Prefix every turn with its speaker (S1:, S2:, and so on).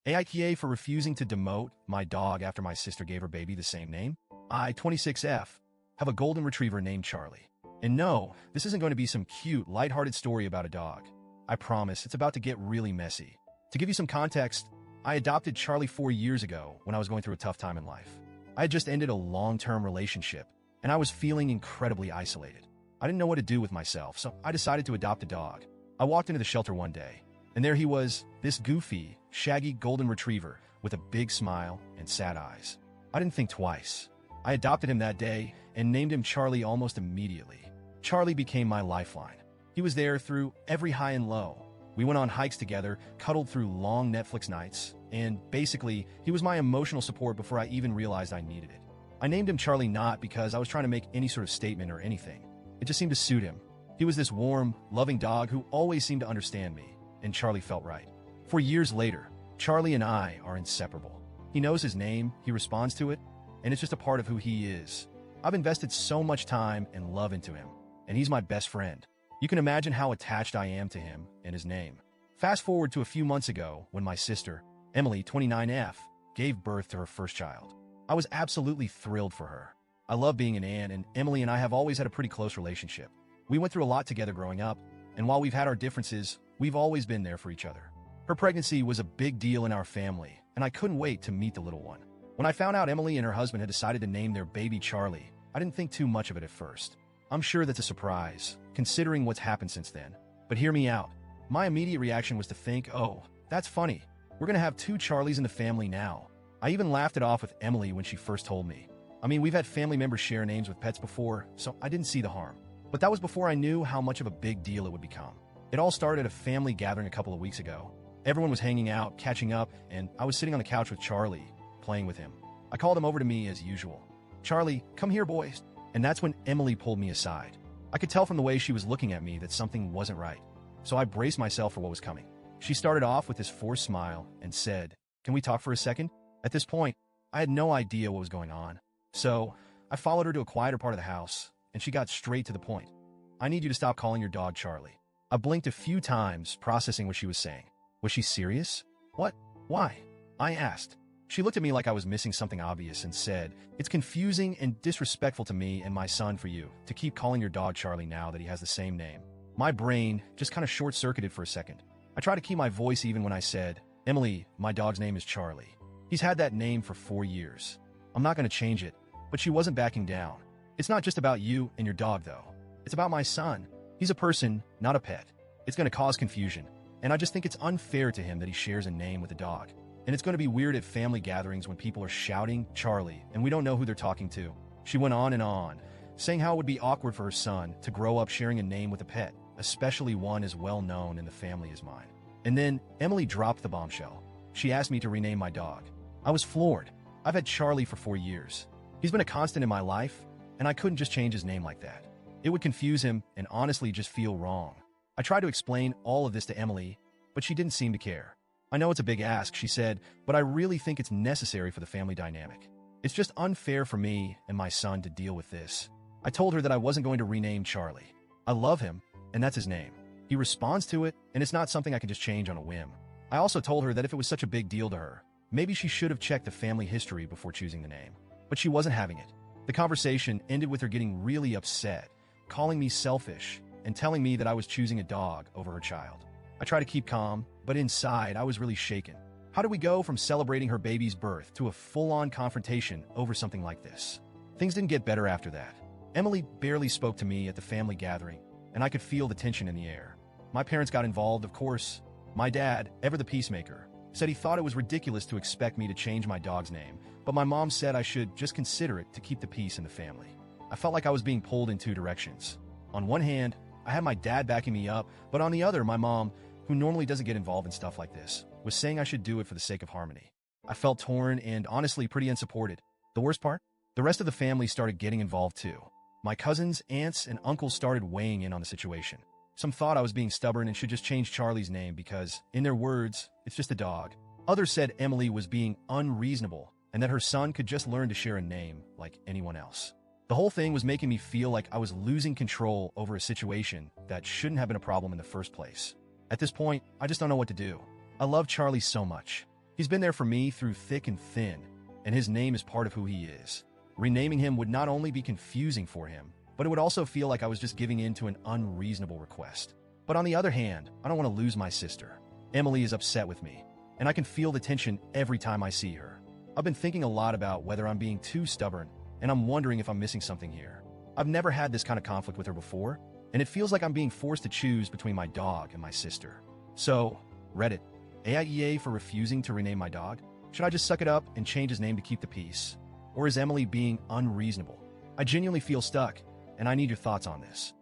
S1: AITA for refusing to demote my dog after my sister gave her baby the same name. I, 26F, have a golden retriever named Charlie. And no, this isn't going to be some cute, lighthearted story about a dog. I promise, it's about to get really messy. To give you some context, I adopted Charlie 4 years ago when I was going through a tough time in life. I had just ended a long-term relationship, and I was feeling incredibly isolated. I didn't know what to do with myself, so I decided to adopt a dog. I walked into the shelter one day, and there he was, this goofy, shaggy golden retriever with a big smile and sad eyes. I didn't think twice. I adopted him that day and named him Charlie almost immediately. Charlie became my lifeline. He was there through every high and low. We went on hikes together, cuddled through long Netflix nights, and basically, he was my emotional support before I even realized I needed it. I named him Charlie not because I was trying to make any sort of statement or anything. It just seemed to suit him. He was this warm, loving dog who always seemed to understand me, and Charlie felt right. 4 years later, Charlie and I are inseparable. He knows his name, he responds to it, and it's just a part of who he is. I've invested so much time and love into him, and he's my best friend. You can imagine how attached I am to him and his name. Fast forward to a few months ago when my sister, Emily, 29F, gave birth to her first child. I was absolutely thrilled for her. I love being an aunt, and Emily and I have always had a pretty close relationship. We went through a lot together growing up, and while we've had our differences, we've always been there for each other. Her pregnancy was a big deal in our family, and I couldn't wait to meet the little one. When I found out Emily and her husband had decided to name their baby Charlie, I didn't think too much of it at first. I'm sure that's a surprise, considering what's happened since then. But hear me out. My immediate reaction was to think, oh, that's funny. We're gonna have 2 Charlies in the family now. I even laughed it off with Emily when she first told me. I mean, we've had family members share names with pets before, so I didn't see the harm. But that was before I knew how much of a big deal it would become. It all started at a family gathering a couple of weeks ago. Everyone was hanging out, catching up, and I was sitting on the couch with Charlie, playing with him. I called him over to me as usual. Charlie, come here, boys. And that's when Emily pulled me aside. I could tell from the way she was looking at me that something wasn't right. So I braced myself for what was coming. She started off with this forced smile and said, "Can we talk for a second?" At this point, I had no idea what was going on. So I followed her to a quieter part of the house, and she got straight to the point. "I need you to stop calling your dog Charlie." I blinked a few times, processing what she was saying. Was she serious? What? Why? I asked. She looked at me like I was missing something obvious and said, "It's confusing and disrespectful to me and my son for you to keep calling your dog Charlie now that he has the same name." My brain just kind of short-circuited for a second. I tried to keep my voice even when I said, "Emily, my dog's name is Charlie. He's had that name for 4 years. I'm not going to change it." But she wasn't backing down. "It's not just about you and your dog, though. It's about my son. He's a person, not a pet. It's going to cause confusion, and I just think it's unfair to him that he shares a name with a dog. And it's going to be weird at family gatherings when people are shouting Charlie and we don't know who they're talking to." She went on, saying how it would be awkward for her son to grow up sharing a name with a pet, especially one as well known in the family as mine. And then Emily dropped the bombshell. She asked me to rename my dog. I was floored. I've had Charlie for 4 years. He's been a constant in my life, and I couldn't just change his name like that. It would confuse him and honestly just feel wrong. I tried to explain all of this to Emily, but she didn't seem to care. "I know it's a big ask," she said, "but I really think it's necessary for the family dynamic. It's just unfair for me and my son to deal with this." I told her that I wasn't going to rename Charlie. I love him, and that's his name. He responds to it, and it's not something I can just change on a whim. I also told her that if it was such a big deal to her, maybe she should have checked the family history before choosing the name. But she wasn't having it. The conversation ended with her getting really upset, calling me selfish, and telling me that I was choosing a dog over her child. I tried to keep calm, but inside I was really shaken. How do we go from celebrating her baby's birth to a full-on confrontation over something like this? Things didn't get better after that. Emily barely spoke to me at the family gathering, and I could feel the tension in the air. My parents got involved, of course. My dad, ever the peacemaker, said he thought it was ridiculous to expect me to change my dog's name, but my mom said I should just consider it to keep the peace in the family. I felt like I was being pulled in 2 directions. On one hand, I had my dad backing me up, but on the other, my mom, who normally doesn't get involved in stuff like this, was saying I should do it for the sake of harmony. I felt torn and honestly pretty unsupported. The worst part? The rest of the family started getting involved too. My cousins, aunts, and uncles started weighing in on the situation. Some thought I was being stubborn and should just change Charlie's name because, in their words, it's just a dog. Others said Emily was being unreasonable and that her son could just learn to share a name like anyone else. The whole thing was making me feel like I was losing control over a situation that shouldn't have been a problem in the first place. At this point, I just don't know what to do. I love Charlie so much. He's been there for me through thick and thin, and his name is part of who he is. Renaming him would not only be confusing for him, but it would also feel like I was just giving in to an unreasonable request. But on the other hand, I don't want to lose my sister. Emily is upset with me, and I can feel the tension every time I see her. I've been thinking a lot about whether I'm being too stubborn, and I'm wondering if I'm missing something here. I've never had this kind of conflict with her before, and it feels like I'm being forced to choose between my dog and my sister. So, Reddit, AITA for refusing to rename my dog? Should I just suck it up and change his name to keep the peace? Or is Emily being unreasonable? I genuinely feel stuck, and I need your thoughts on this.